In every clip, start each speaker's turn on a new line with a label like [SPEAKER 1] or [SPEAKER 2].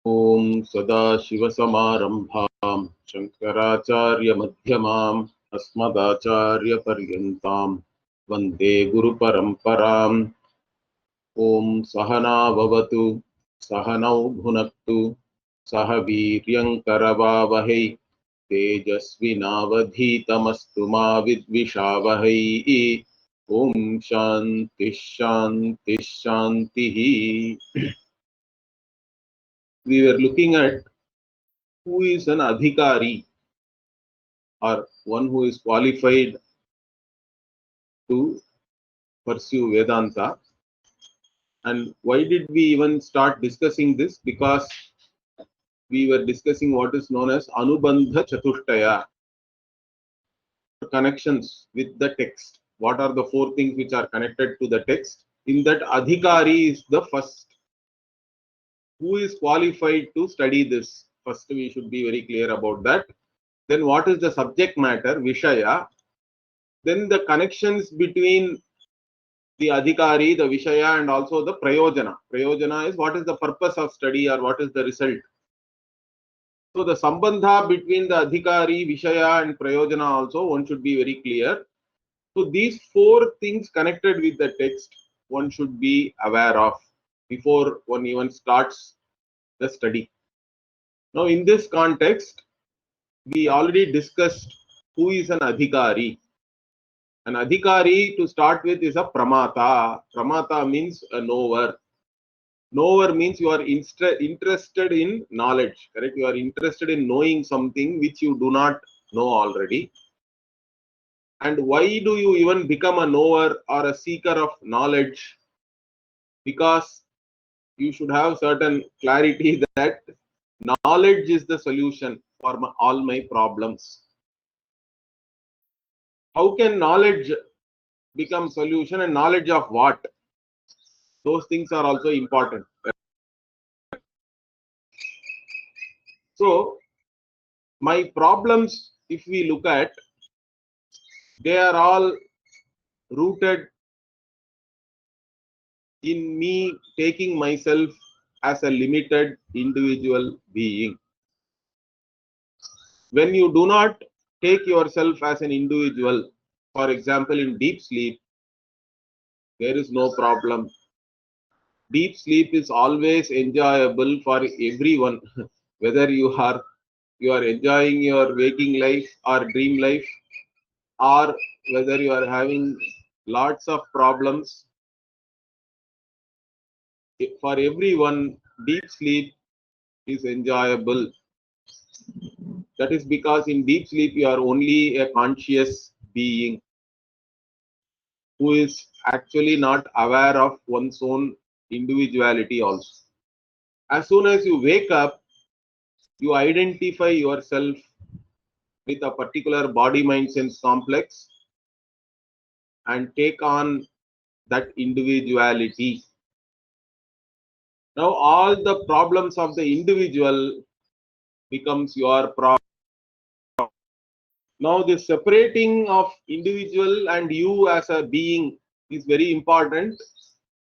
[SPEAKER 1] Om Sadashivasamarambham Shankaracharya Madhyamam Asmadacharya Paryantam Vande Guru Paramparam. Om Sahana Vavatu Sahanau Bhunaktu Sahaviryankaravavahe Tejasvinavadhitamastu ma vidvishavahai. Om Shanti Shanti Shanti. We were looking at who is an adhikari or one who is qualified to pursue Vedanta. And why did we even start discussing this? Because we were discussing what is known as Anubandha Chatushtaya, connections with the text. What are the four things which are connected to the text? In that, adhikari is the first. Who is qualified to study this? First, we should be very clear about that. Then, what is the subject matter, Vishaya? Then, the connections between the adhikari, the Vishaya, and also the Prayojana. Prayojana is what is the purpose of study or what is the result. So, the Sambandha between the adhikari, Vishaya, and Prayojana also one should be very clear. So, these four things connected with the text one should be aware of before one even starts the study. Now, in this context, we already discussed who is an adhikari. An adhikari, to start with, is a pramata. Pramata means a knower. Knower means you are interested in knowledge, correct? You are interested in knowing something which you do not know already. And why do you even become a knower or a seeker of knowledge? Because you should have certain clarity that knowledge is the solution for all my problems. How can knowledge become solution, and knowledge of what? Those things are also important. So, my problems, if we look at, they are all rooted in me taking myself as a limited individual being. When you do not take yourself as an individual, for example, in deep sleep, there is no problem. Deep sleep is always enjoyable for everyone, whether you are enjoying your waking life or dream life, or whether you are having lots of problems. For everyone, deep sleep is enjoyable. That is because in deep sleep you are only a conscious being who is actually not aware of one's own individuality also. As soon as you wake up, you identify yourself with a particular body mind sense complex and take on that individuality. Now all the problems of the individual becomes your problem. Now this separating of individual and you as a being is very important.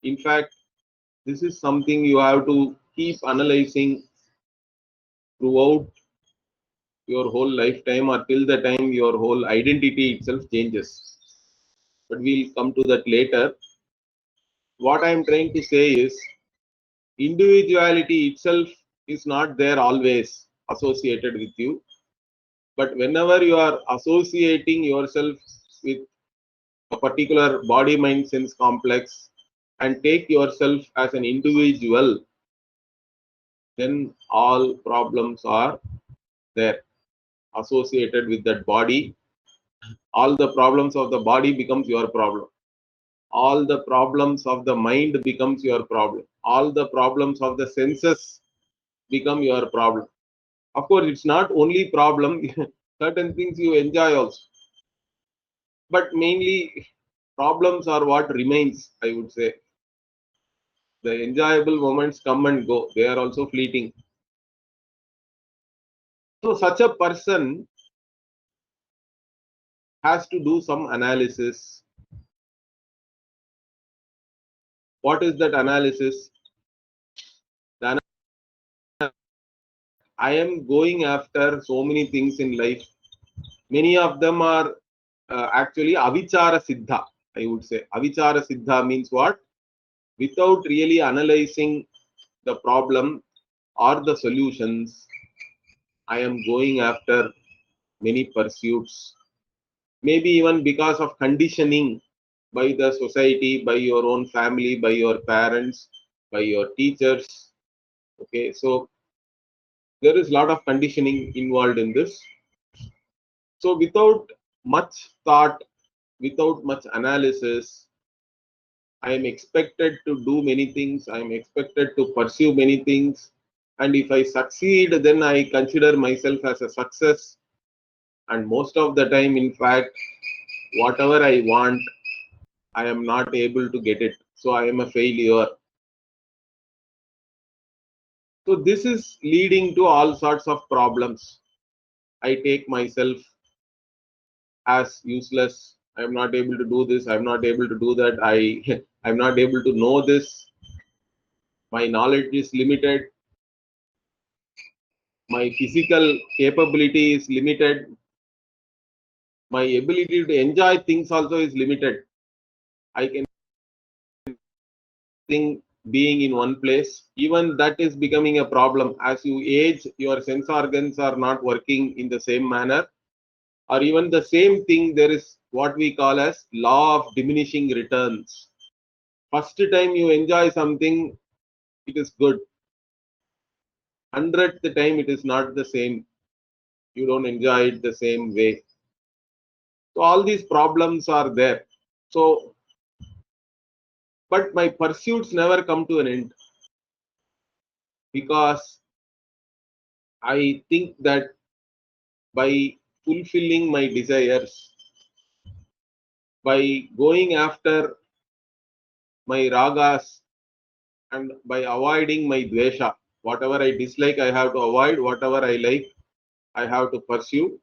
[SPEAKER 1] In fact, this is something you have to keep analyzing throughout your whole lifetime or till the time your whole identity itself changes. But we'll come to that later. What I am trying to say is, individuality itself is not there always associated with you. But whenever you are associating yourself with a particular body mind sense complex and take yourself as an individual, then all problems are there associated with that body. All the problems of the body becomes your problem. All the problems of the mind becomes your problem. All the problems of the senses become your problem. Of course, it's not only problem. Certain things you enjoy also, but mainly problems are what remains, I would say. The enjoyable moments come and go. They are also fleeting. So such a person has to do some analysis. What is that analysis? The I am going after so many things in life. Many of them are actually avichara siddha, I would say. Avichara siddha means what? Without really analyzing the problem or the solutions, I am going after many pursuits. Maybe even because of conditioning by the society, by your own family, by your parents, by your teachers. Okay, so there is a lot of conditioning involved in this. So without much thought, without much analysis, I am expected to do many things. I am expected to pursue many things. And if I succeed, then I consider myself as a success. And most of the time, in fact, whatever I want, I am not able to get it. So I am a failure. So this is leading to all sorts of problems. I take myself as useless. I am not able to do this. I am not able to do that. I am not able to know this. My knowledge is limited. My physical capability is limited. My ability to enjoy things also is limited. I can think being in one place. Even that is becoming a problem. As you age, your sense organs are not working in the same manner. Or even the same thing, there is what we call as law of diminishing returns. First time you enjoy something, it is good. 100th time, it is not the same. You don't enjoy it the same way. So all these problems are there. So, but my pursuits never come to an end, because I think that by fulfilling my desires, by going after my ragas, and by avoiding my dvesha, whatever I dislike, I have to avoid. Whatever I like, I have to pursue.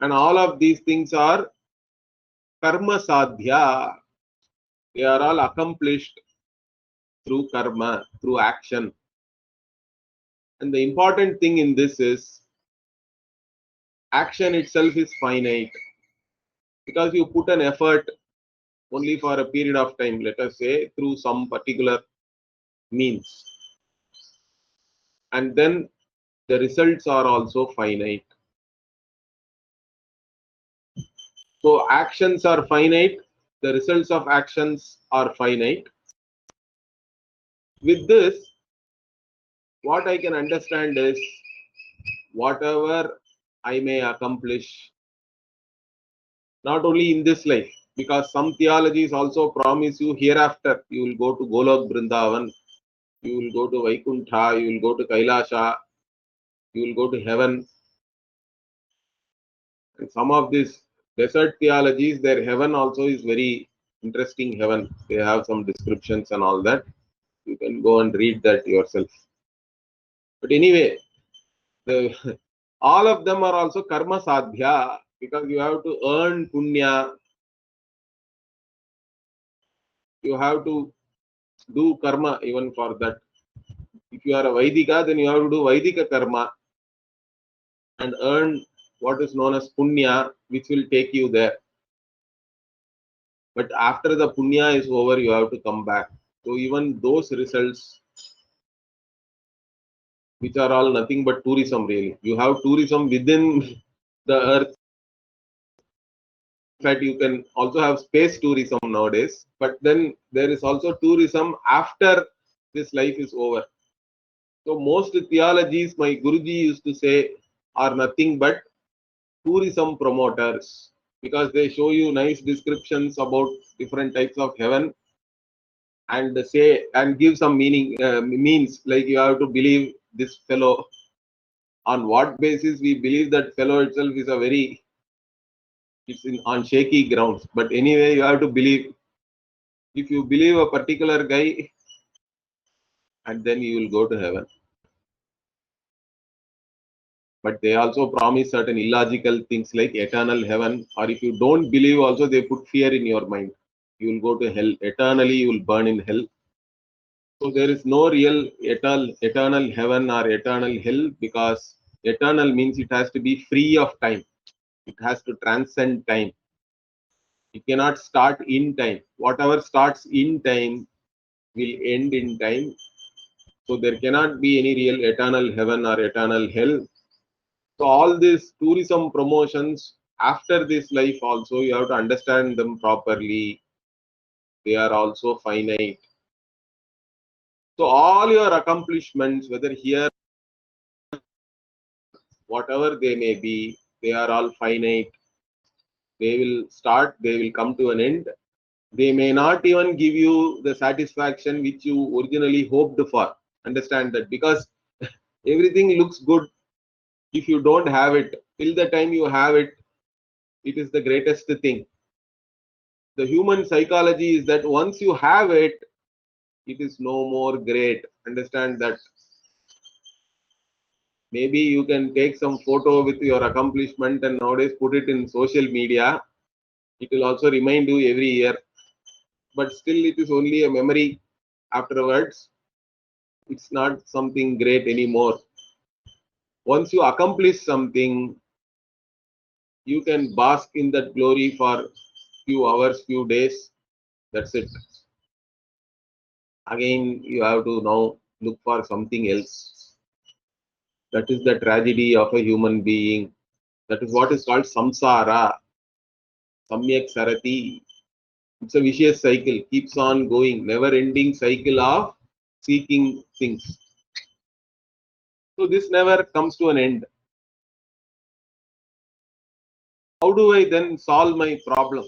[SPEAKER 1] And all of these things are karma sadhya. They are all accomplished through karma, through action. And the important thing in this is action itself is finite, because you put an effort only for a period of time, let us say through some particular means, and then the results are also finite. So actions are finite, the results of actions are finite. With this, what I can understand is whatever I may accomplish, not only in this life, because some theologies also promise you hereafter you will go to Golok Brindavan, you will go to Vaikuntha, you will go to Kailasha, you will go to heaven. And some of these desert theologies, their heaven also is very interesting heaven. They have some descriptions and all that. You can go and read that yourself. But anyway, all of them are also karma sadhya, because you have to earn punya, you have to do karma even for that. If you are a Vaidika, then you have to do Vaidika karma and earn what is known as punya, which will take you there. But after the punya is over, you have to come back. So even those results, which are all nothing but tourism really. You have tourism within the earth. In fact, you can also have space tourism nowadays. But then there is also tourism after this life is over. So most theologies, my Guruji used to say, are nothing but tourism promoters, because they show you nice descriptions about different types of heaven, and say and give some meaning, means like you have to believe this fellow. On what basis we believe that fellow itself is a very, it's on shaky grounds. But anyway, you have to believe. If you believe a particular guy, and then you will go to heaven. But they also promise certain illogical things like eternal heaven, or if you don't believe also, they put fear in your mind. You will go to hell eternally, you will burn in hell. So there is no real eternal heaven or eternal hell, because eternal means it has to be free of time. It has to transcend time. It cannot start in time. Whatever starts in time will end in time. So there cannot be any real eternal heaven or eternal hell. So all these tourism promotions after this life also, you have to understand them properly. They are also finite. So all your accomplishments, whether here, whatever they may be, they are all finite. They will start, they will come to an end. They may not even give you the satisfaction which you originally hoped for. Understand that, because everything looks good if you don't have it. Till the time you have it, it is the greatest thing. The human psychology is that once you have it, it is no more great. Understand that. Maybe you can take some photo with your accomplishment and nowadays put it in social media. It will also remind you every year. But still, it is only a memory afterwards. It's not something great anymore. Once you accomplish something, you can bask in that glory for few hours, few days. That's it. Again, you have to now look for something else. That is the tragedy of a human being. That is what is called samsara, samyak sarati. It's a vicious cycle, keeps on going, never ending cycle of seeking things. So this never comes to an end. How do I then solve my problem?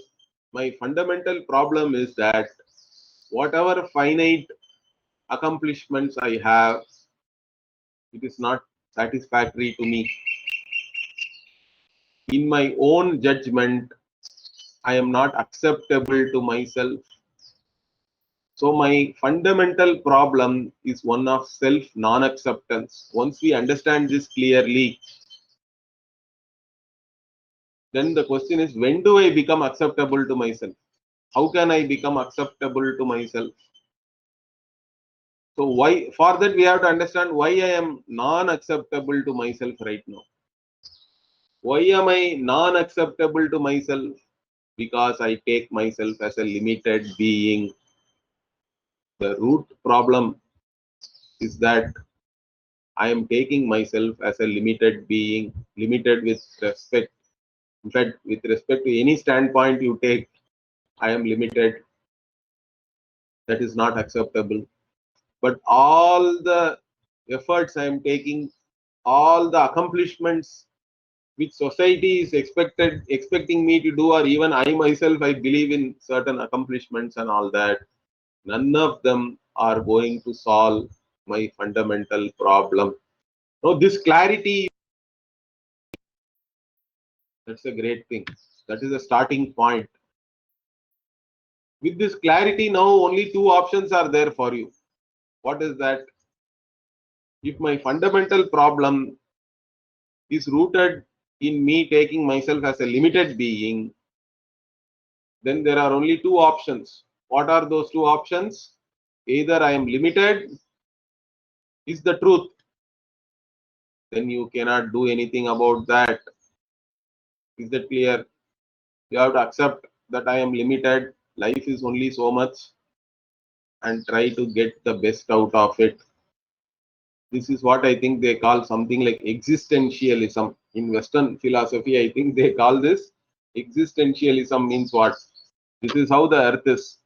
[SPEAKER 1] My fundamental problem is that whatever finite accomplishments I have, it is not satisfactory to me. In my own judgment, I am not acceptable to myself. So my fundamental problem is one of self non-acceptance. Once we understand this clearly, then the question is, when do I become acceptable to myself? How can I become acceptable to myself? So why, for that we have to understand why I am non-acceptable to myself right now. Why am I non-acceptable to myself? Because I take myself as a limited being. The root problem is that I am taking myself as a limited being, limited with respect. In fact, with respect to any standpoint you take, I am limited. That is not acceptable. But all the efforts I am taking, all the accomplishments which society is expecting me to do, or even I myself, I believe in certain accomplishments and all that, none of them are going to solve my fundamental problem. So this clarity, that's a great thing. That is a starting point. With this clarity, now only two options are there for you. What is that? If my fundamental problem is rooted in me taking myself as a limited being, then there are only two options. What are those two options? Either I am limited is the truth, then you cannot do anything about that. Is that clear? You have to accept that I am limited. Life is only so much, and try to get the best out of it. This is what I think they call something like existentialism. In Western philosophy, I think they call this existentialism. Means what? This is how the earth is.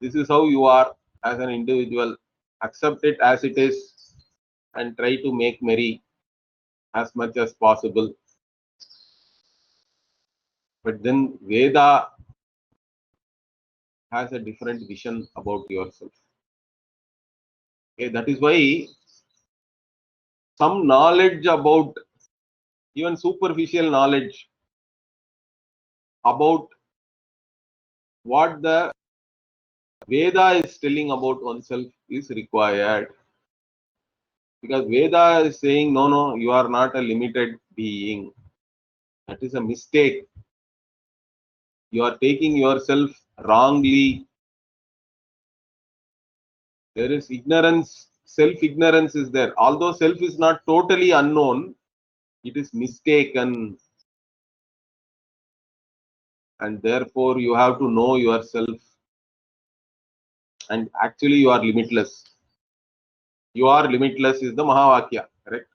[SPEAKER 1] This is how you are as an individual. Accept it as it is and try to make merry as much as possible. But then Veda has a different vision about yourself. Okay, that is why some knowledge about, even superficial knowledge about what the Veda is telling about oneself is required. Because Veda is saying, no, no, you are not a limited being. That is a mistake. You are taking yourself wrongly. There is ignorance, self-ignorance is there. Although self is not totally unknown, it is mistaken. And therefore, you have to know yourself. And actually, you are limitless. You are limitless is the Mahavakya, correct?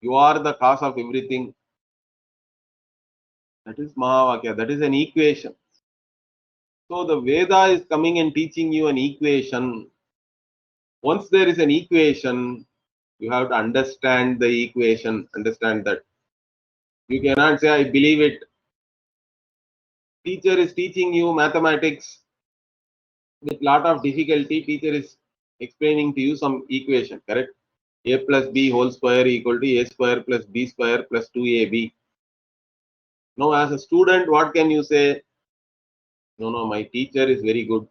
[SPEAKER 1] You are the cause of everything. That is Mahavakya. That is an equation. So the Veda is coming and teaching you an equation. Once there is an equation, you have to understand the equation, understand that. You cannot say, I believe it. Teacher is teaching you mathematics with lot of difficulty. Teacher is explaining to you some equation, correct? A plus B whole square equal to A square plus B square plus 2AB. Now, as a student, what can you say? No, my teacher is very good.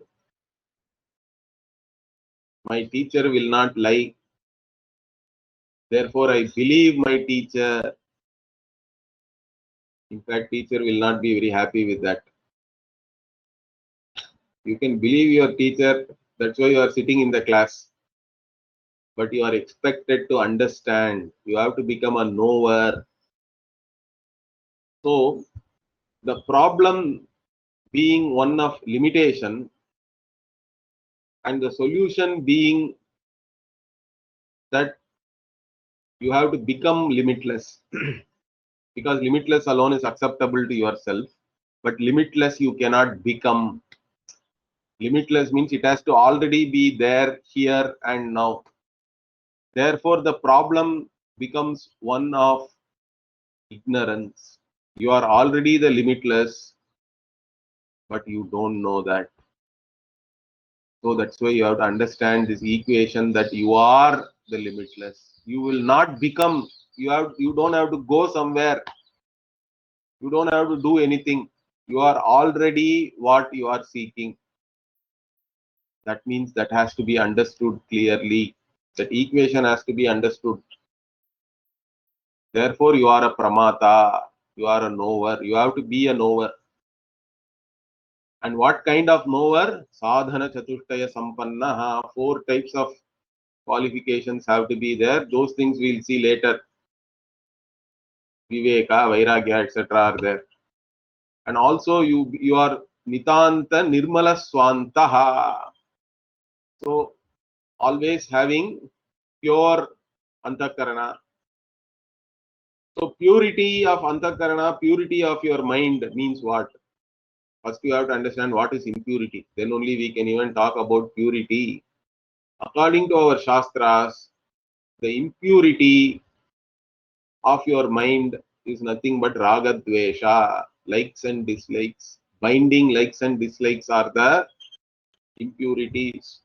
[SPEAKER 1] My teacher will not lie. Therefore, I believe my teacher. In fact, teacher will not be very happy with that. You can believe your teacher. That's why you are sitting in the class. But you are expected to understand. You have to become a knower. So, the problem being one of limitation and the solution being that you have to become limitless. Because limitless alone is acceptable to yourself, but limitless you cannot become. Limitless means it has to already be there, here and now. Therefore, the problem becomes one of ignorance. You are already the limitless, but you don't know that. So that's why you have to understand this equation that you are the limitless. You will not become. You don't have to go somewhere. You don't have to do anything. You are already what you are seeking. That means that has to be understood clearly. That equation has to be understood. Therefore, you are a pramata. You are a knower. You have to be a knower. And what kind of knower? Sadhana chatushtaya sampanna. 4 types of qualifications have to be there. Those things we'll see later. Viveka, Vairagya, etc. are there. And also you are Nitanta Nirmala Swantaha. So always having pure antakarana. So purity of antakarana, purity of your mind means what? First you have to understand what is impurity. Then only we can even talk about purity. According to our Shastras, the impurity of your mind is nothing but raga dvesha, likes and dislikes. Binding likes and dislikes are the impurities.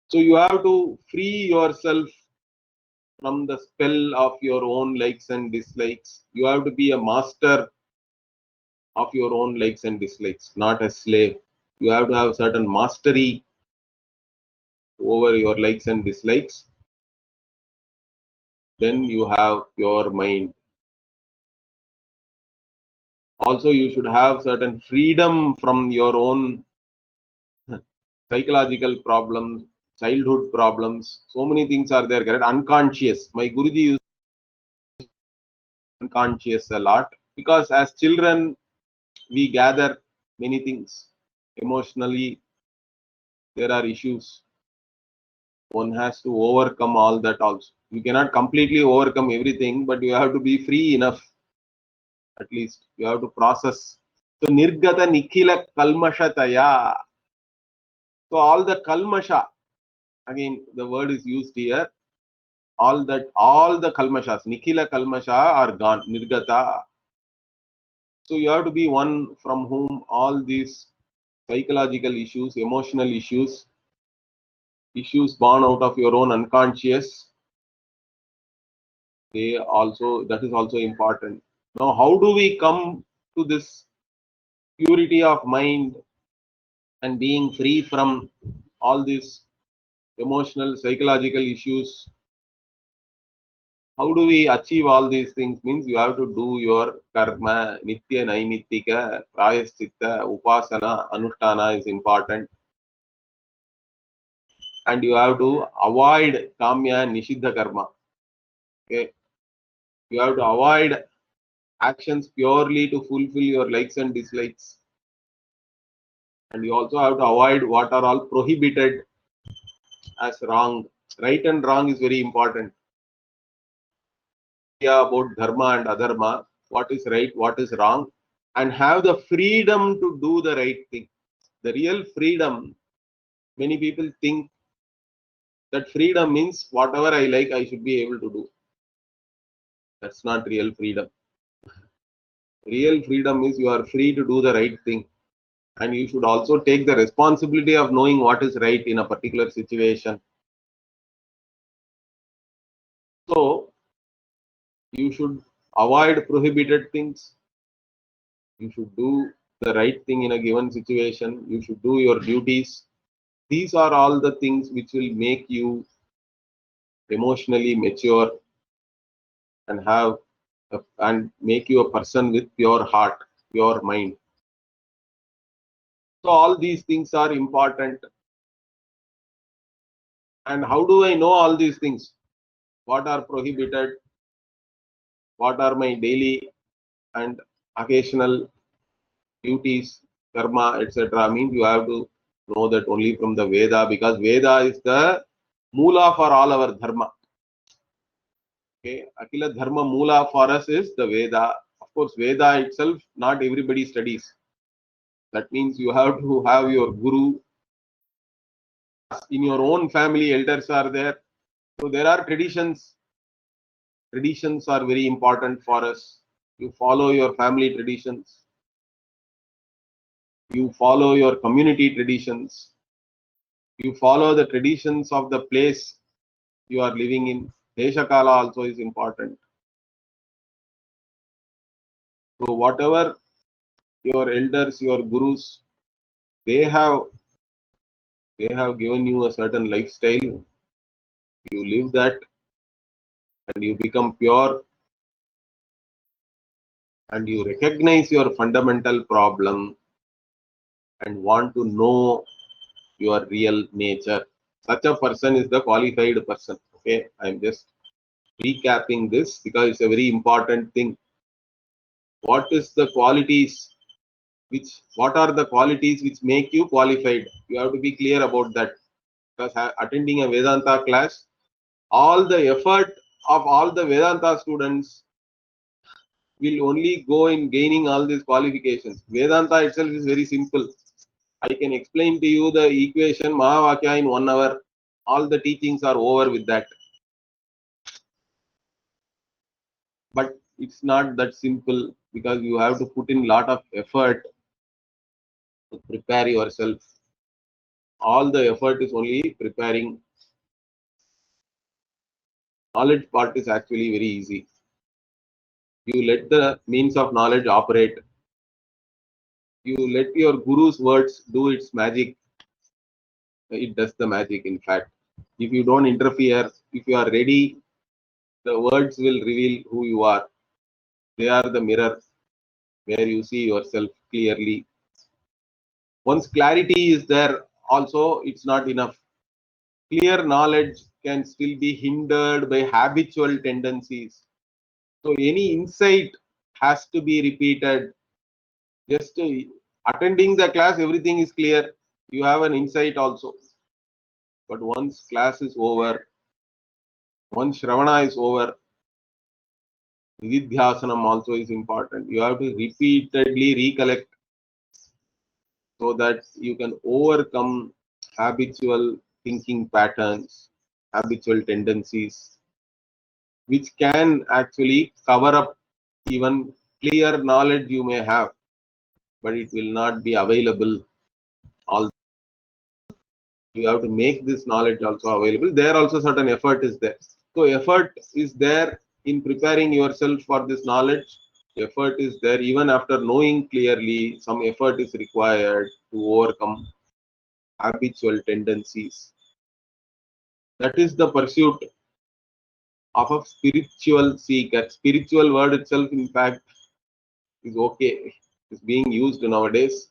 [SPEAKER 1] So you have to free yourself from the spell of your own likes and dislikes. You have to be a master of your own likes and dislikes, not a slave. You have to have certain mastery over your likes and dislikes. Then you have your mind. Also, you should have certain freedom from your own psychological problems, childhood problems. So many things are there, correct? Unconscious. My Guruji used unconscious a lot because as children, we gather many things. Emotionally, there are issues. One has to overcome all that also. You cannot completely overcome everything, but you have to be free enough. At least you have to process. So nirgata nikhila kalmashataya. So all the kalmasha, again the word is used here. All the kalmashas, nikhila kalmasha are gone. Nirgata. So you have to be one from whom all these psychological issues, emotional issues born out of your own unconscious, that is also important. Now, how do we come to this purity of mind and being free from all these emotional, psychological issues? How do we achieve all these things? Means you have to do your karma, nitya, naimitika, prayaschitta, upasana, anushtana is important. and you have to avoid kamya and nishidha karma. Okay, you have to avoid actions purely to fulfill your likes and dislikes, and you also have to avoid what are all prohibited as wrong. Right and wrong is very important. About dharma and adharma, what is right, what is wrong, and have the freedom to do the right thing. The real freedom, many people think that freedom means whatever I like, I should be able to do. That's not real freedom. Real freedom is you are free to do the right thing, and you should also take the responsibility of knowing what is right in a particular situation. So, you should avoid prohibited things. You should do the right thing in a given situation. You should do your duties. These are all the things which will make you emotionally mature and and make you a person with pure heart, pure mind. So all these things are important. And how do I know all these things? What are prohibited? What are my daily and occasional duties, karma, etc. Means you have to know that only from the Veda, because Veda is the mula for all our dharma. Okay, Akila Dharma Mula for us is the Veda. Of course, Veda itself, not everybody studies. That means you have to have your guru. In your own family, elders are there. So there are traditions. Traditions are very important for us. You follow your family traditions. You follow your community traditions. You follow the traditions of the place you are living in. Deshakala also is important. So whatever your elders, your gurus, they have given you a certain lifestyle. You live that and you become pure and you recognize your fundamental problem and want to know your real nature. Such a person is the qualified person. Okay, I'm just recapping this because it's a very important thing. What is the qualities what are the qualities which make you qualified? You have to be clear about that, because attending a Vedanta class, all the effort of all the Vedanta students will only go in gaining all these qualifications. Vedanta itself is very simple. I can explain to you the equation Mahavakya in 1 hour. All the teachings are over with that. But it's not that simple, because you have to put in a lot of effort to prepare yourself. All the effort is only preparing. Knowledge part is actually very easy. You let the means of knowledge operate. You let your guru's words do its magic. It does the magic, in fact. If you don't interfere, if you are ready, the words will reveal who you are. They are the mirror where you see yourself clearly. Once clarity is there, also it's not enough. Clear knowledge can still be hindered by habitual tendencies. So any insight has to be repeated. Just attending the class, everything is clear. You have an insight also. But once class is over, once Shravana is over, Vidyasanam also is important. You have to repeatedly recollect so that you can overcome habitual thinking patterns, habitual tendencies, which can actually cover up even clear knowledge you may have, but it will not be available. All you have to make this knowledge also available. There also certain effort is there. So effort is there in preparing yourself for this knowledge. Effort is there even after knowing clearly. Some effort is required to overcome habitual tendencies. That is the pursuit of a spiritual seeker. Spiritual word itself, in fact, is okay. It's being used nowadays.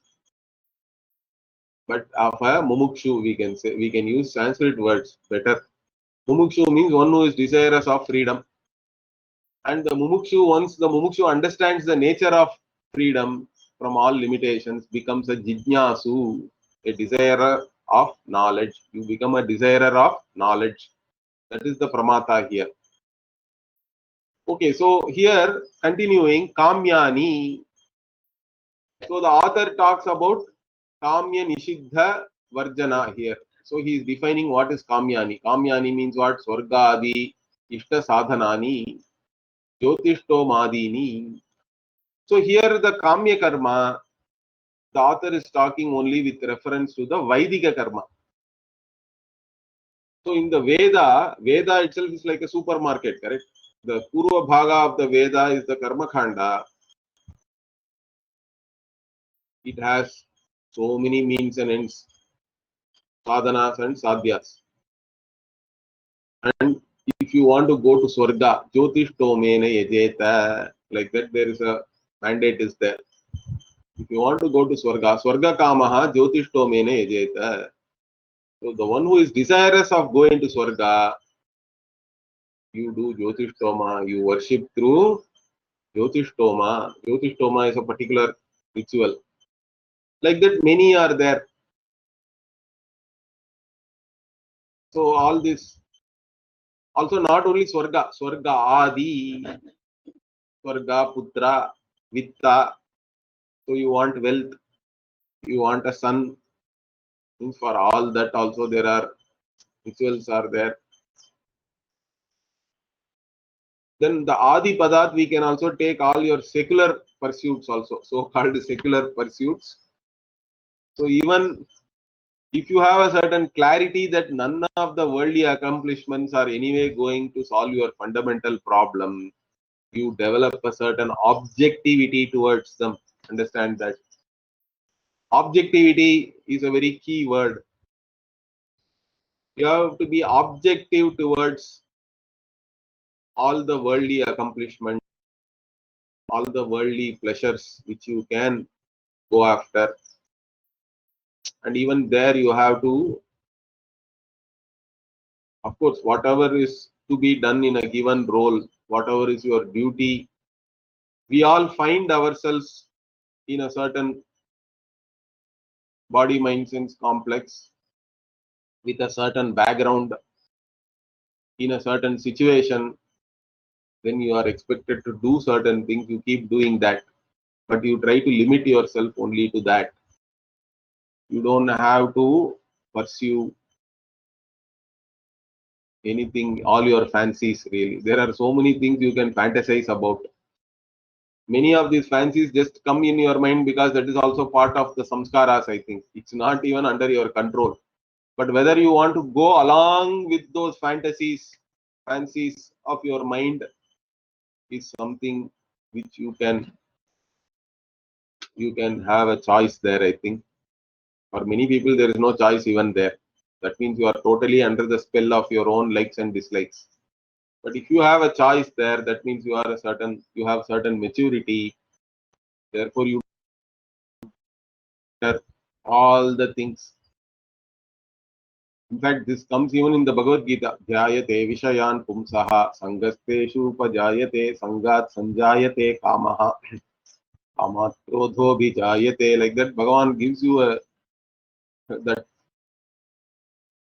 [SPEAKER 1] but of a mumukshu, we can say, we can use Sanskrit words better. Mumukshu means one who is desirous of freedom. And the mumukshu, once the mumukshu understands the nature of freedom from all limitations, becomes a jijnasu, a desirer of knowledge. You become a desirer of knowledge. That is the pramata here. Okay, so here continuing kamyani. So the author talks about kamya nishiddha varjana here. So he is defining what is kamyani. Kamyani means what? Swargadi, ishta sadhanani, jyotishtomadini. So here the kamya karma, the author is talking only with reference to the Vaidika karma. So in the Veda, Veda itself is like a supermarket, correct? The Purva Bhaga of the Veda is the Karma Khanda. It has so many means and ends, sadhanas and sadhyas. And if you want to go to Swarga, Jyotishtomena yajeta, like that, there is a mandate is there. If you want to go to Swarga, Swarga kamaha Jyotishtomena yajeta. So the one who is desirous of going to Swarga, you do Jyotishtoma, you worship through Jyotishtoma. Jyotishtoma is a particular ritual. Like that, many are there. So all this, also not only Swarga, Swarga Adi, Swarga Putra, Vitta. So you want wealth, you want a son. For all that also there are rituals are there. Then the Adi Padat, we can also take all your secular pursuits also, so-called secular pursuits. So even if you have a certain clarity that none of the worldly accomplishments are anyway going to solve your fundamental problem, you develop a certain objectivity towards them. Understand that. Objectivity is a very key word. You have to be objective towards all the worldly accomplishments, all the worldly pleasures which you can go after. And even there you have to, of course, whatever is to be done in a given role, whatever is your duty, we all find ourselves in a certain body mind sense complex with a certain background in a certain situation. Then you are expected to do certain things, you keep doing that, but you try to limit yourself only to that. You don't have to pursue anything, all your fancies really. There are so many things you can fantasize about. Many of these fancies just come in your mind because that is also part of the samskaras, I think. It's not even under your control. But whether you want to go along with those fancies of your mind is something which you can have a choice there, I think. For many people, there is no choice even there. That means you are totally under the spell of your own likes and dislikes. But if you have a choice there, that means you have certain maturity. Therefore, you have all the things. In fact, this comes even in the Bhagavad Gita. Dhyayate vishayan pumsaha sangasteshu pajayate sangat sanjayate kamaha kamat krodho bhijayate. Like that, Bhagavan gives you that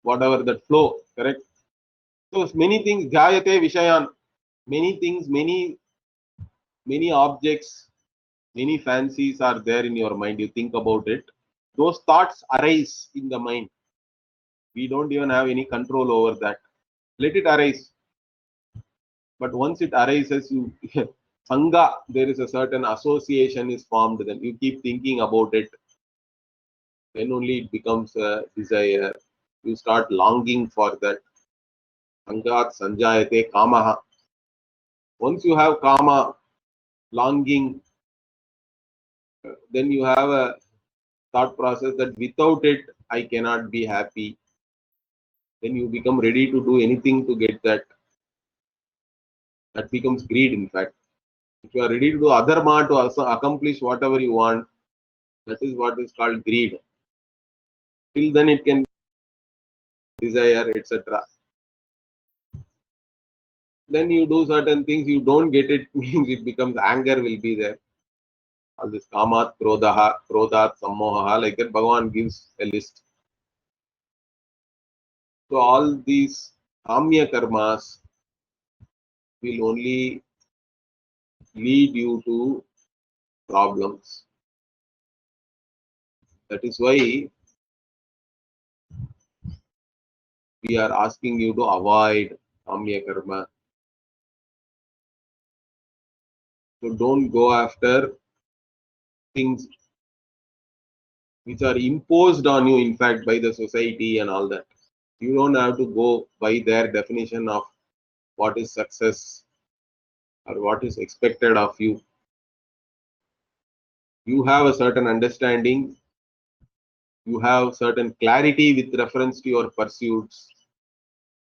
[SPEAKER 1] whatever that flow, correct? So many things, dhyayate vishayan, many things, many objects, many fancies are there in your mind. You think about it. Those thoughts arise in the mind. We don't even have any control over that. Let it arise. But once it arises, you sangha, there is a certain association is formed. Then you keep thinking about it. Then only it becomes a desire. You start longing for that. Sangat sanjayate kamaha. Once you have kama, longing, then you have a thought process that without it, I cannot be happy. Then you become ready to do anything to get that. That becomes greed, in fact. If you are ready to do adharma to also accomplish whatever you want, that is what is called greed. Till then it can desire, etc. Then you do certain things, you don't get it, means it becomes anger will be there. All this kamat, krodhat, sammoha, like that, Bhagavan gives a list. So all these kamya karmas will only lead you to problems. That is why we are asking you to avoid kamya karma. So don't go after things which are imposed on you, in fact, by the society and all that. You don't have to go by their definition of what is success or what is expected of you. You have a certain understanding, you have certain clarity with reference to your pursuits,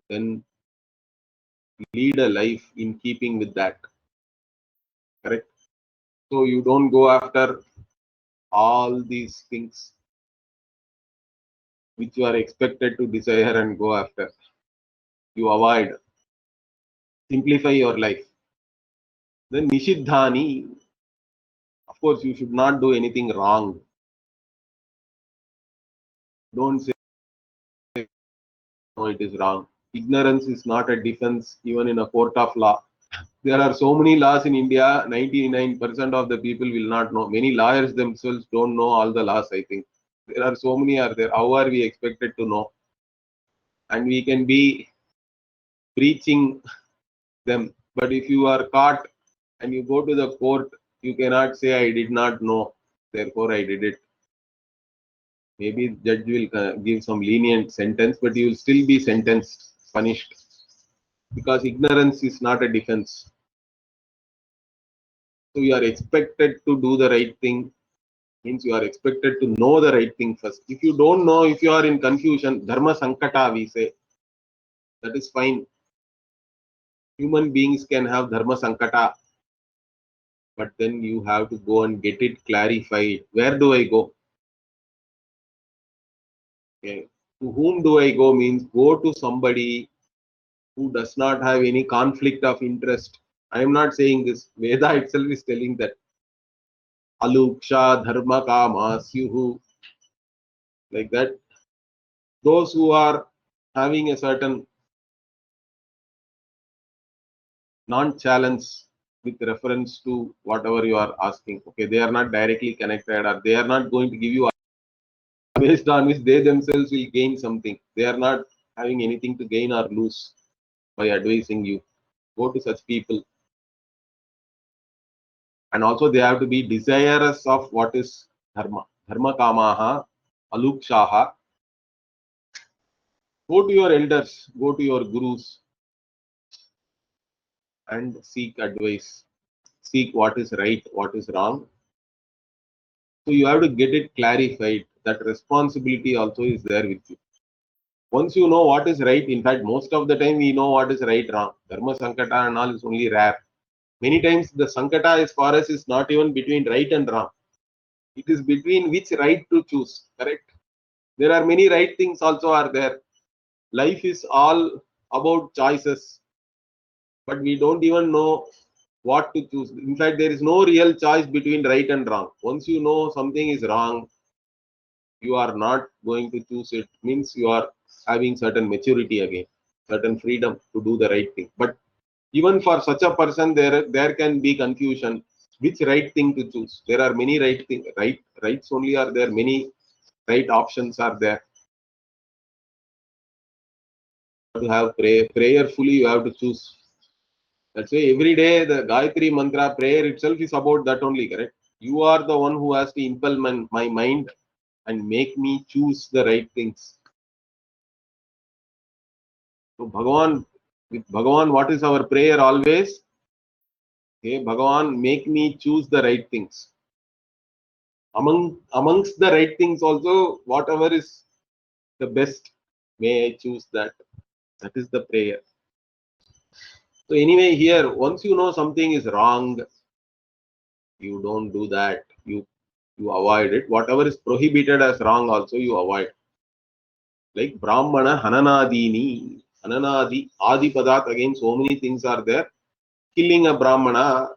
[SPEAKER 1] then lead a life in keeping with that. Correct? So you don't go after all these things which you are expected to desire and go after. You avoid. Simplify your life. Then Nishiddhani, of course, you should not do anything wrong. Don't say, no, it is wrong. Ignorance is not a defense even in a court of law. There are so many laws in India, 99% of the people will not know. Many lawyers themselves don't know all the laws, I think. There are so many are there. How are we expected to know? And we can be preaching them. But if you are caught and you go to the court, you cannot say, I did not know, therefore I did it. Maybe judge will give some lenient sentence, but you will still be sentenced, punished. Because ignorance is not a defense. So you are expected to do the right thing, means you are expected to know the right thing first. If you don't know, if you are in confusion, dharma sankata we say, that is fine. Human beings can have dharma sankata, but then you have to go and get it clarified. Where do I go? Okay. To whom do I go means go to somebody who does not have any conflict of interest. I am not saying this. Veda itself is telling that. Aluksha dharma kamasyuhu, like that. Those who are having a certain non-challenge with reference to whatever you are asking. Okay, they are not directly connected, or they are not going to give you based on which they themselves will gain something. They are not having anything to gain or lose by advising you. Go to such people. And also they have to be desirous of what is dharma. Dharma kamaha, alukshaha. Go to your elders, go to your gurus and seek advice. Seek what is right, what is wrong. So you have to get it clarified. That responsibility also is there with you. Once you know what is right, in fact, most of the time we know what is right, wrong. Dharma sankata and all is only rare. Many times the sankata is for us is not even between right and wrong. It is between which right to choose. Correct? There are many right things also are there. Life is all about choices, but we don't even know what to choose. In fact, there is no real choice between right and wrong. Once you know something is wrong, you are not going to choose it. Means you are having certain maturity again, certain freedom to do the right thing. But even for such a person, there can be confusion. Which right thing to choose? There are many rights only are there. Many right options are there. To have prayerfully, you have to choose. That's why every day the Gayatri mantra prayer itself is about that only, correct? You are the one who has to impel my mind and make me choose the right things. So Bhagavan, with Bhagavan, what is our prayer always? Hey Bhagavan, make me choose the right things. Amongst the right things also, whatever is the best, may I choose that. That is the prayer. So anyway, here, once you know something is wrong, you don't do that. You avoid it. Whatever is prohibited as wrong also you avoid. Like Brahmana, Hananadini, Hananadi, Adi Padat, again, so many things are there. Killing a Brahmana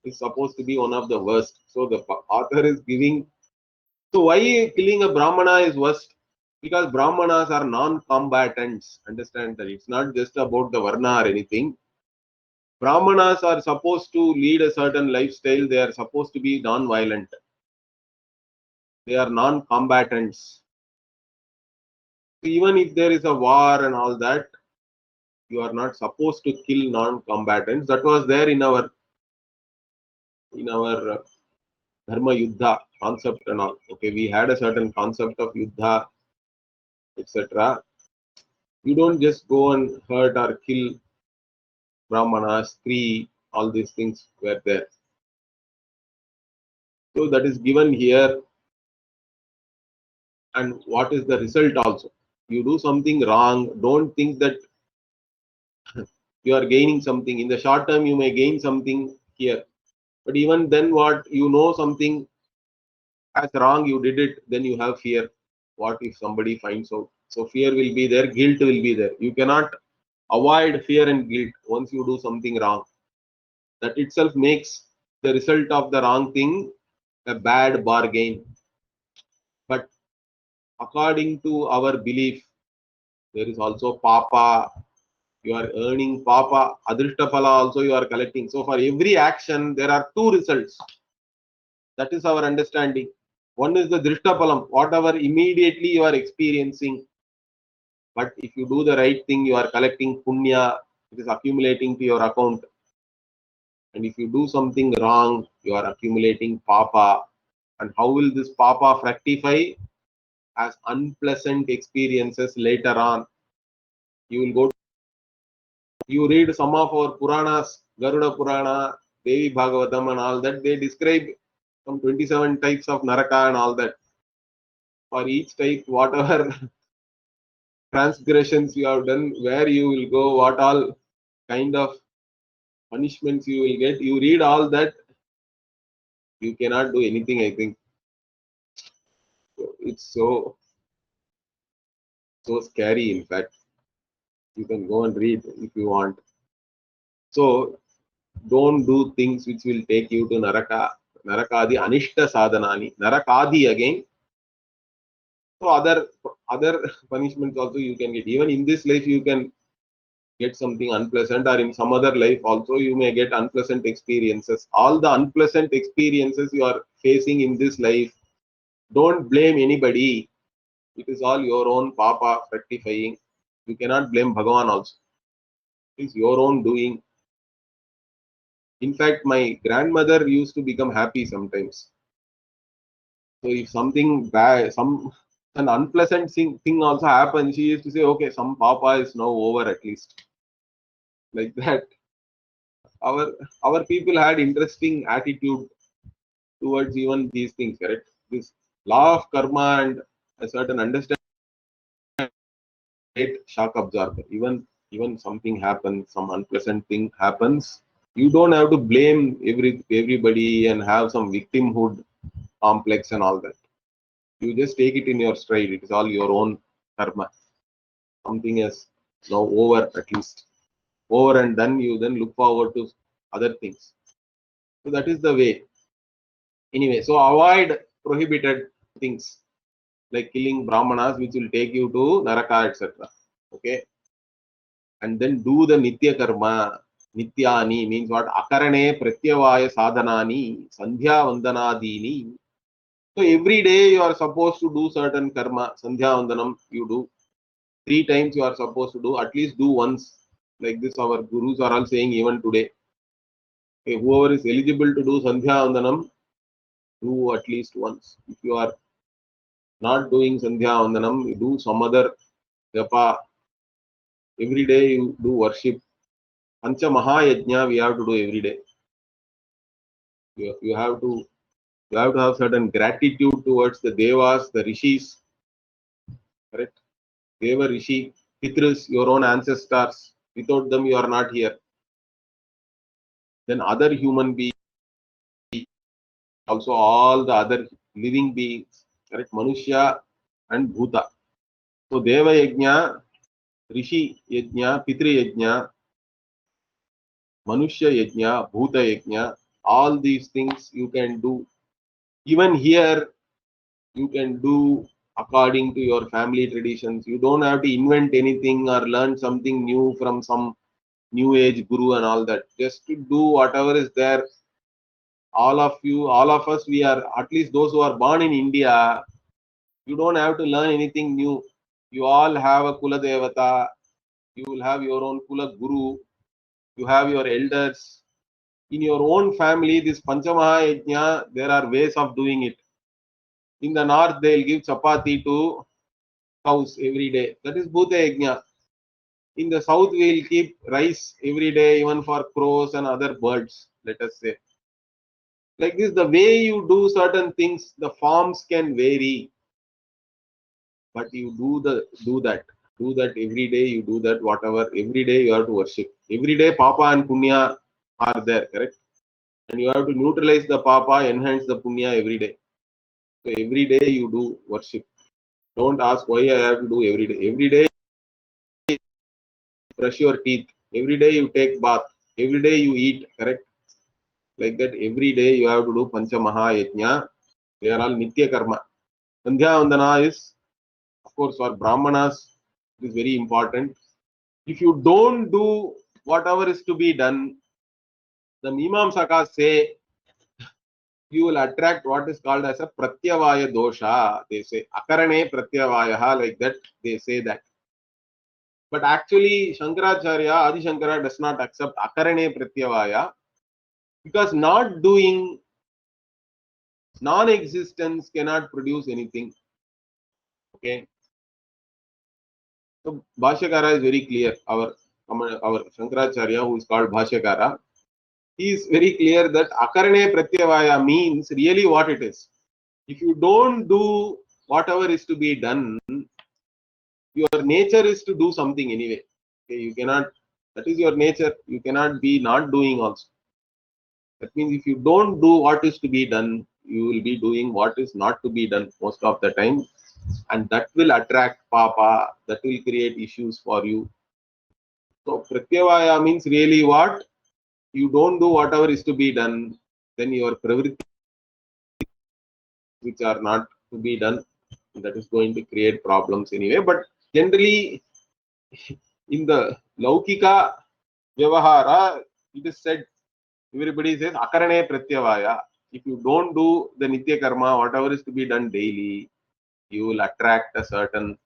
[SPEAKER 1] is supposed to be one of the worst. So the author is giving. So why killing a Brahmana is worst? Because Brahmanas are non-combatants. Understand that it's not just about the Varna or anything. Brahmanas are supposed to lead a certain lifestyle. They are supposed to be non-violent. They are non-combatants. Even if there is a war and all that, you are not supposed to kill non-combatants. That was there in our dharma yuddha concept and all. Okay, we had a certain concept of yuddha, etc. You don't just go and hurt or kill brahmanas, Sri, all these things were there. So that is given here. And what is the result also? You do something wrong, don't think that you are gaining something. In the short term, you may gain something here. But even then, what you know something as wrong, you did it, then you have fear. What if somebody finds out? So fear will be there, guilt will be there. You cannot avoid fear and guilt once you do something wrong. That itself makes the result of the wrong thing a bad bargain. But according to our belief, there is also papa. You are earning papa, adrishtapala also you are collecting. So for every action, there are two results. That is our understanding. One is the drishtapalam, whatever immediately you are experiencing. But if you do the right thing, you are collecting punya, it is accumulating to your account. And if you do something wrong, you are accumulating papa. And how will this papa fructify? As unpleasant experiences later on. You will go, you read some of our Puranas, Garuda Purana, Devi Bhagavatam and all that, they describe some 27 types of Naraka and all that. For each type, whatever transgressions you have done, where you will go, what all kind of punishments you will get, you read all that, you cannot do anything, I think. So it's so scary, in fact. You can go and read if you want. So don't do things which will take you to Naraka. Narakadi Anishta Sadhanani. Narakadi again. So other punishments also you can get. Even in this life you can get something unpleasant, or in some other life also you may get unpleasant experiences. All the unpleasant experiences you are facing in this life, don't blame anybody. It is all your own papa rectifying. You cannot blame Bhagavan also. It is your own doing. In fact, my grandmother used to become happy sometimes. So if something bad, an unpleasant thing also happens, she used to say, okay, some papa is now over at least. Like that. Our people had interesting attitude towards even these things, correct? This law of karma and a certain understanding, shock absorber. Even something happens, some unpleasant thing happens, you don't have to blame everybody and have some victimhood complex and all that. You just take it in your stride. It is all your own karma. Something is now over, at least over and done. You then look forward to other things. So that is the way. Anyway, so avoid prohibited things like killing brahmanas, which will take you to naraka, etc. Okay, and then do the nitya karma. Nityani means what? Akarane pratyavaya sadhanani sandhya vandanadini. So every day you are supposed to do certain karma. Sandhya vandanam you do 3 times. You are supposed to do, at least do once. Like this, our gurus are all saying even today. Okay, whoever is eligible to do sandhya vandanam, do at least once. If you are not doing sandhya vandanam, you do some other japa. Every day you do worship. Pancha Mahayajna we have to do every day. You have to have certain gratitude towards the devas, the rishis, correct? Deva rishi, pitras, your own ancestors. Without them, you are not here. Then other human beings, also all the other living beings, correct? Manushya and Bhuta. So Deva Yajna, Rishi Yajna, Pitri Yajna, Manushya Yajna, Bhuta Yajna, all these things you can do. Even here, you can do according to your family traditions. You don't have to invent anything or learn something new from some new age guru and all that. Just to do whatever is there. All of you, all of us, we are, at least those who are born in India, you don't have to learn anything new. You all have a Kula Devata. You will have your own Kula Guru. You have your elders. In your own family, this Panchamaha Yajna, there are ways of doing it. In the north, they'll give chapati to cows every day. That is Bhuta Yajna. In the south, we'll keep rice every day, even for crows and other birds, let us say. Like this, the way you do certain things, the forms can vary, but you do that every day. You do that whatever every day you have to worship. Every day, Papa and Punya are there, correct? And you have to neutralize the Papa, enhance the Punya every day. So every day you do worship. Don't ask why I have to do every day. Every day brush your teeth. Every day you take bath. Every day you eat, correct? Like that, every day you have to do Pancha Maha Yajna. They are all Nitya Karma. Sandhya Vandana is, of course, for Brahmanas, it is very important. If you don't do whatever is to be done, the Mimamsakas say you will attract what is called as a Pratyavaya dosha. They say Akarane Pratyavaya, like that, they say that. But actually, Shankaracharya, Adi Shankara does not accept Akarane Pratyavaya because not doing, non-existence cannot produce anything. Okay. So Bhashyakara is very clear. Our Shankaracharya, who is called Bhashyakara, he is very clear that Akarane Pratyavaya means really what it is. If you don't do whatever is to be done, your nature is to do something anyway. Okay, you cannot, that is your nature. You cannot be not doing also. That means if you don't do what is to be done, you will be doing what is not to be done most of the time. And that will attract Papa, that will create issues for you. So Pratyavaya means really what? You don't do whatever is to be done, then your pravritti which are not to be done, that is going to create problems anyway. But generally, in the Laukika Vyavahara, it is said, everybody says Akarane Pratyavaya. If you don't do the Nitya Karma, whatever is to be done daily, you will attract a certain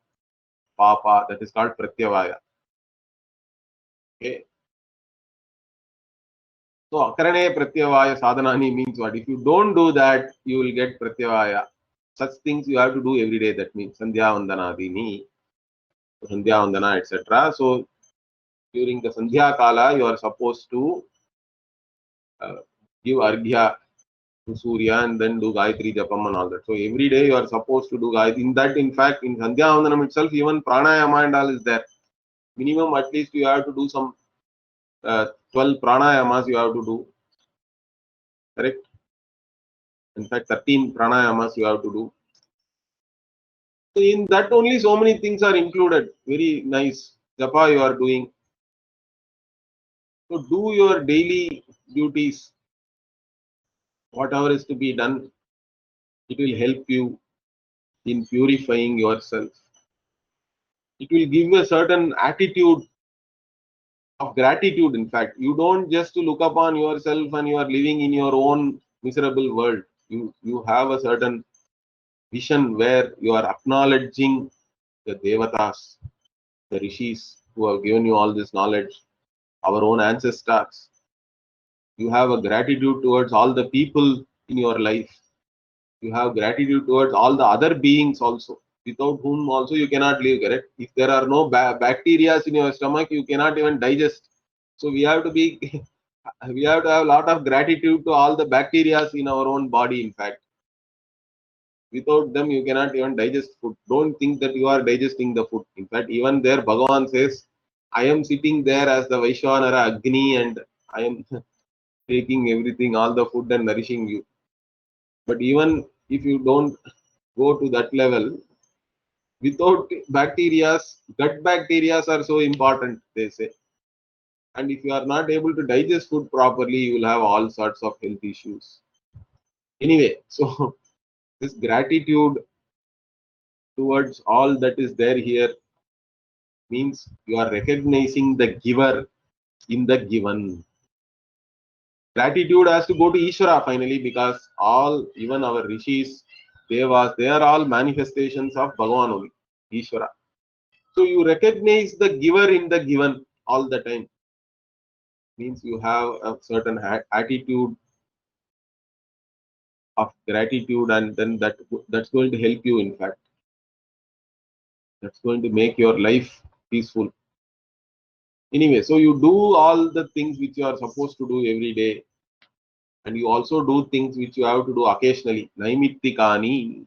[SPEAKER 1] Papa, that is called Pratyavaya. Okay. So Akarane Pratyavaya Sadhanani means what? If you don't do that, you will get Pratyavaya. Such things you have to do every day. That means Sandhya Vandanadini, Sandhya Vandana, etc. So during the Sandhya Kala, you are supposed to give Arghya to Surya and then do Gayatri Japam and all that. So every day you are supposed to do Gayatri. In that, in fact, in Sandhya Vandanam itself, even Pranayama and all is there. Minimum at least you have to do some 12 Pranayamas you have to do. Correct? In fact, 13 Pranayamas you have to do. So in that only so many things are included. Very nice. Japa you are doing. So do your daily duties. Whatever is to be done, it will help you in purifying yourself. It will give you a certain attitude of gratitude. In fact, you don't just look upon yourself and you are living in your own miserable world. You have a certain vision where you are acknowledging the devatas, the rishis who have given you all this knowledge, our own ancestors. You have a gratitude towards all the people in your life. You have gratitude towards all the other beings also, without whom also you cannot live, correct? If there are no bacteria in your stomach, you cannot even digest. So we have to be, we have to have a lot of gratitude to all the bacteria in our own body, in fact. Without them, you cannot even digest food. Don't think that you are digesting the food. In fact, even there, Bhagavan says, I am sitting there as the Vaishwanara Agni and I am taking everything, all the food and nourishing you. But even if you don't go to that level, Without bacteria, gut bacteria are so important, they say. And if you are not able to digest food properly, you will have all sorts of health issues. Anyway, so this gratitude towards all that is there here means you are recognizing the giver in the given. Gratitude has to go to Ishvara finally, because all, even our rishis, devas, they are all manifestations of Bhagavan only, Ishvara. So you recognize the giver in the given all the time. Means you have a certain attitude of gratitude, and then that's going to help you. In fact, that's going to make your life peaceful. Anyway, so you do all the things which you are supposed to do every day, and you also do things which you have to do occasionally. Naimittikani.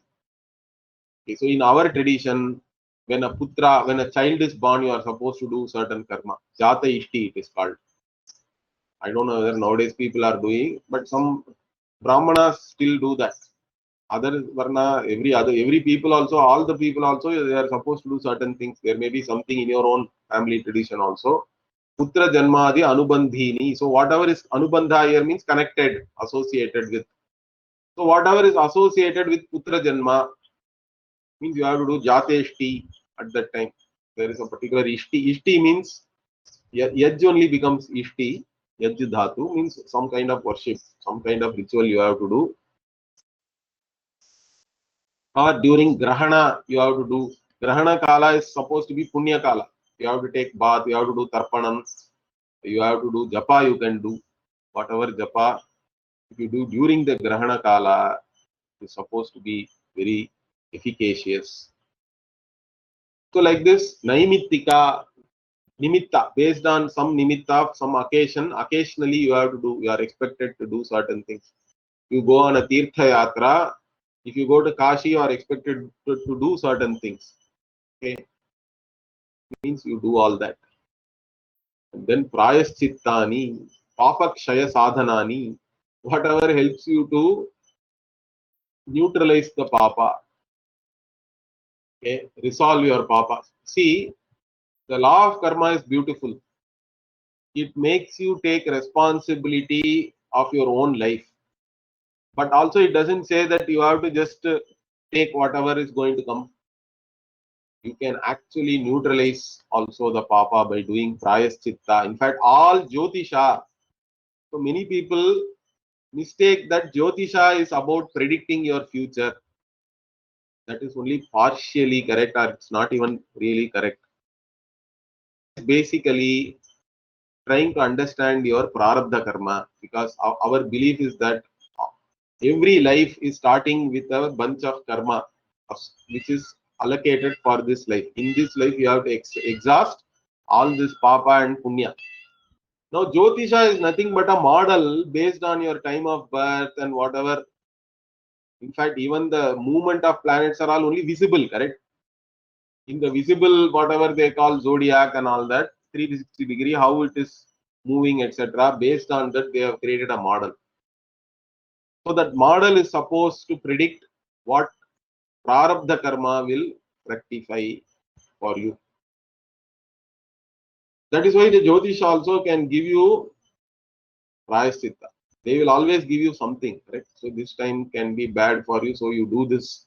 [SPEAKER 1] Okay, so in our tradition, when a child is born, you are supposed to do certain karma. Jata Ishti, it is called. I don't know whether nowadays people are doing, but some Brahmanas still do that. Other Varna, every people also, all the people also, they are supposed to do certain things. There may be something in your own family tradition also. Putra Janmadi Anubandhini. So whatever is Anubandha here means connected, associated with. So whatever is associated with Putra Janma means you have to do Jateshti at that time. There is a particular Ishti. Ishti means Yaj only becomes Ishti. Yaj Dhatu means some kind of worship, some kind of ritual you have to do. Or during Grahana, you have to do. Grahana Kala is supposed to be Punya Kala. You have to take bath, you have to do Tarpanam, you have to do Japa, you can do. Whatever Japa, if you do during the Grahana Kala, is supposed to be very efficacious. So like this, Naimittika, Nimitta, based on some Nimitta, some occasion, occasionally you have to do, you are expected to do certain things. You go on a Tirtha Yatra, if you go to Kashi, you are expected to do certain things. Okay, means you do all that. And then Prayaschittani, Papakshaya Sadhanani, whatever helps you to neutralize the Papa. Okay, resolve your Papa. See, the law of karma is beautiful. It makes you take responsibility of your own life. But also it doesn't say that you have to just take whatever is going to come. You can actually neutralize also the Papa by doing Prayaschitta. In fact, all Jyotisha. So many people mistake that Jyotisha is about predicting your future. That is only partially correct, or it's not even really correct. Basically, trying to understand your prarabdha karma, because our belief is that every life is starting with a bunch of karma which is allocated for this life. In this life, you have to exhaust all this papa and punya. Now, Jyotisha is nothing but a model based on your time of birth and whatever. In fact, even the movement of planets are all only visible, correct? In the visible, whatever they call zodiac and all that, 360-degree, how it is moving, etc. Based on that, they have created a model. So that model is supposed to predict what prarabdha karma will rectify for you. That is why the Jyotish also can give you prayaschitta. They will always give you something, right? So this time can be bad for you. So you do this,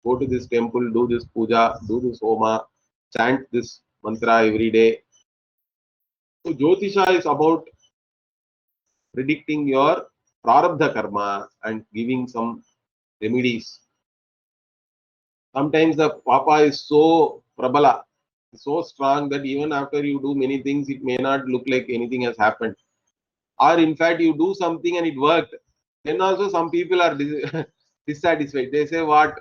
[SPEAKER 1] go to this temple, do this puja, do this homa, chant this mantra every day. So Jyotisha is about predicting your prarabdha karma and giving some remedies. Sometimes the papa is so prabala, so strong that even after you do many things, it may not look like anything has happened. Or in fact, you do something and it worked. Then also some people are dissatisfied. They say, what?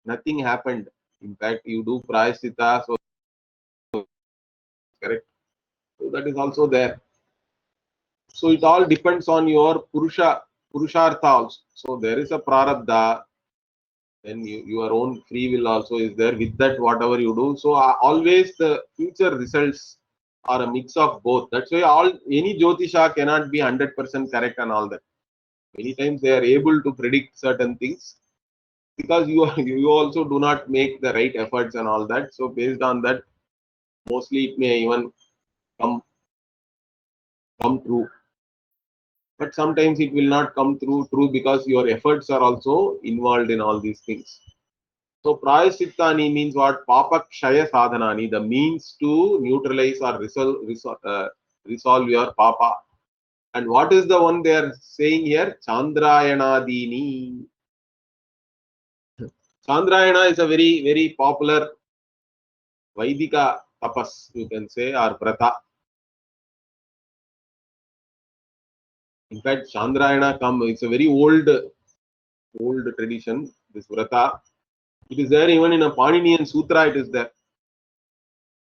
[SPEAKER 1] Nothing happened. In fact, you do prayaschitta, so correct. So that is also there. So it all depends on your purushartha also. So there is a prarabdha, then your own free will also is there. With that, whatever you do, so always the future results are a mix of both. That's why any Jyotisha cannot be 100% correct and all that. Many times they are able to predict certain things. because you also do not make the right efforts and all that. So based on that, mostly it may even come true. But sometimes it will not come true because your efforts are also involved in all these things. So prayaschittani means what? Papa kshaya sadhanani, the means to neutralize or resolve your papa. And what is the one they are saying here? Chandrayanadini. Chandrayana is a very, very popular Vaidika tapas, you can say, or vrata. In fact, Chandrayana it's a very old tradition, this vrata. It is there even in a Paninian Sutra, it is there.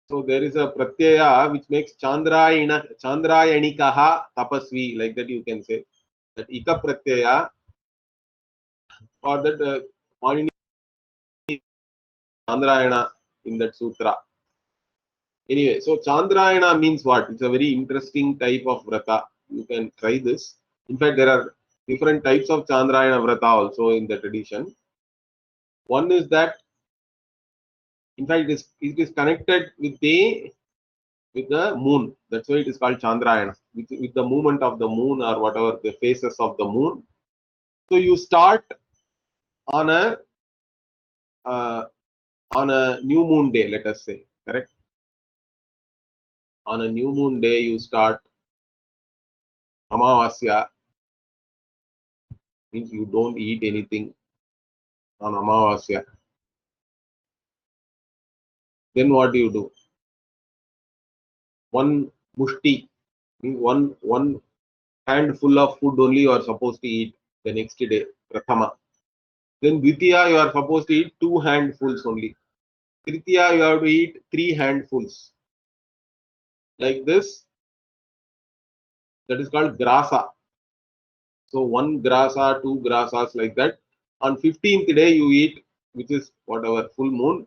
[SPEAKER 1] So there is a pratyaya which makes Chandrayanikaha tapasvi, like that you can say. That ika pratyaya or that Panini Chandrayana in that sutra. Anyway, so Chandrayana means what? It's a very interesting type of vrata. You can try this. In fact, there are different types of Chandrayana vrata also in the tradition. One is that, in fact, it is connected with the moon. That's why it is called Chandrayana. With the movement of the moon or whatever the phases of the moon. So you start on a new moon day, let us say, correct? On a new moon day, you start Amavasya, means you don't eat anything on Amavasya. Then what do you do? One mushti, means one handful of food only you are supposed to eat the next day, Prathama. Then Vidya, you are supposed to eat 2 handfuls only. Tritiya, you have to eat 3 handfuls. Like this, that is called grasa. So 1 grasa, 2 grasas, like that. On 15th day, you eat, which is whatever, full moon,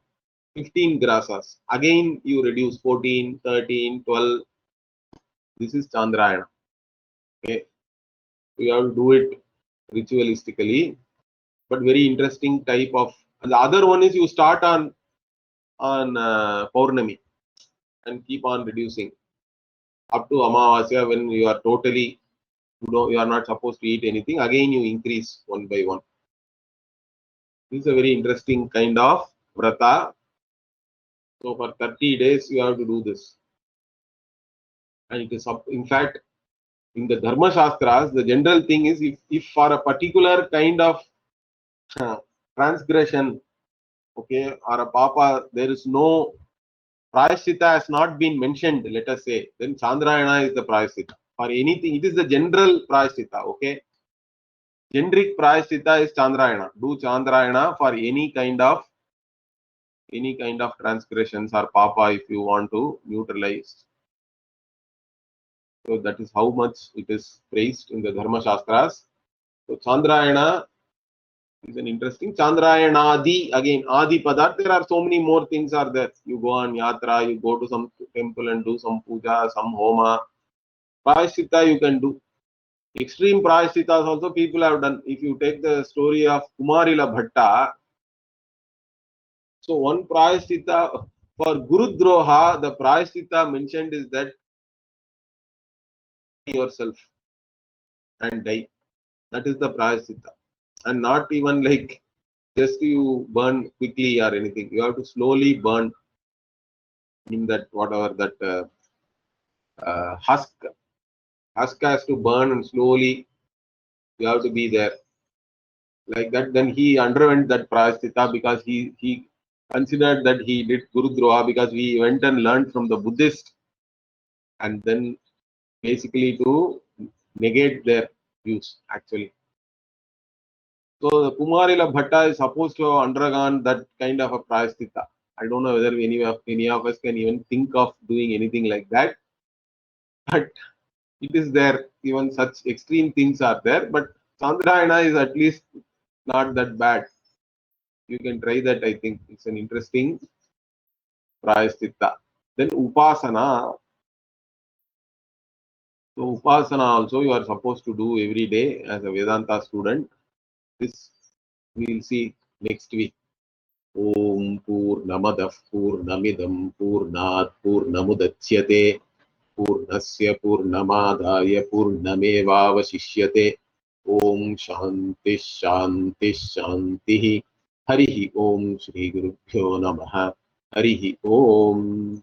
[SPEAKER 1] 15 grasas. Again, you reduce 14, 13, 12. This is Chandrayana. Okay. You have to do it ritualistically, but very interesting type of. And the other one is you start on Paurnami and keep on reducing up to Amavasya when you are totally, you are not supposed to eat anything. Again, you increase one by one. This is a very interesting kind of vrata. So for 30 days, you have to do this. And it is, in fact, in the Dharma Shastras, the general thing is if for a particular kind of transgression, okay, or a papa, there is no prayaschitta has not been mentioned, let us say, then Chandrayana is the prayaschitta. For anything, it is the general prayaschitta, okay. Generic prayaschitta is Chandrayana. Do Chandrayana for any kind of transgressions or papa if you want to neutralize. So that is how much it is praised in the Dharma Shastras. So Chandrayana is an interesting. Chandrayanadi, again, Adi Padat. There are so many more things are there. You go on yatra, you go to some temple and do some puja, some homa. Prayaschitta you can do. Extreme prayashchittas also people have done. If you take the story of Kumarila Bhatta, so one prayaschitta for Guru Droha, the prayaschitta mentioned is that yourself and die. That is the prayaschitta. And not even like just you burn quickly or anything. You have to slowly burn in that whatever that husk. Husk has to burn and slowly you have to be there. Like that, then he underwent that prayaschitta because he considered that he did Guru Droha because we went and learned from the Buddhist and then basically to negate their views actually. So the Kumarila Bhatta is supposed to have undergone that kind of a prayaschitta. I don't know whether any of us can even think of doing anything like that. But it is there. Even such extreme things are there. But Chandrayana is at least not that bad. You can try that. I think it's an interesting prayaschitta. Then Upasana. So Upasana also you are supposed to do every day as a Vedanta student. This we will see next week. Om Purnamadah Purnamidam Purnat Purnamudachyate Purnasya Purnamadaya Purnamevavashishyate. Om Shanti Shanti Shanti. Harihi Om Shri Gurubhyo Namaha. Harihi Om.